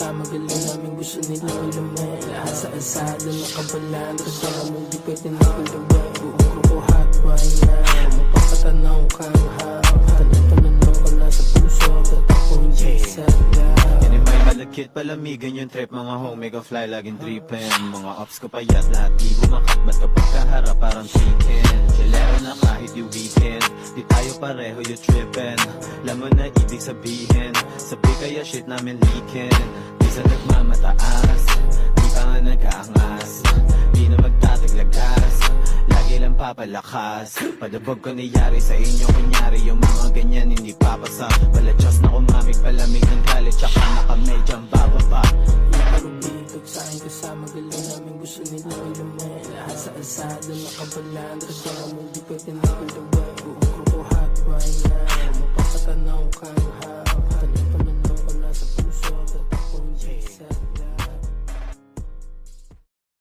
kasama, galing namin gusto nila ilumin. Lahat sa asado nakabalan, kasama mo di pwede na palaban. Buong grupo hot wine na, mapapatanaw kang haw. Tanong ka na sa puso, tatak ko hindi sadya. Yan may malagkit, palamigan yung trip. Mga home, ka fly, laging trippin'. Mga ops ko payat, lahat di bumakat. Ba't kapag kaharap, parang chicken. Chilero na kahit yung weekend, di tayo pareho yung trippin'. Alam mo na ibig sabihin, sabi kaya shit namin leakin'. Di sa nagmamataas, di pa nga nag-aangas. Di na magtataglagas, lagi lang papalakas. Padabog ko niyari sa inyo, kunyari yung mga ganyan hindi papasa. Baladjust na kumamig, palamig ng galit, tsaka nakamedyang bababa. Iparubitog sa akin kasama, galing namin gusto nila ilumin. Lahat sa asado nakabalan, kasama mo di pwede na palaban. Buong grupo hot wine na, mapapatanaw kang haw.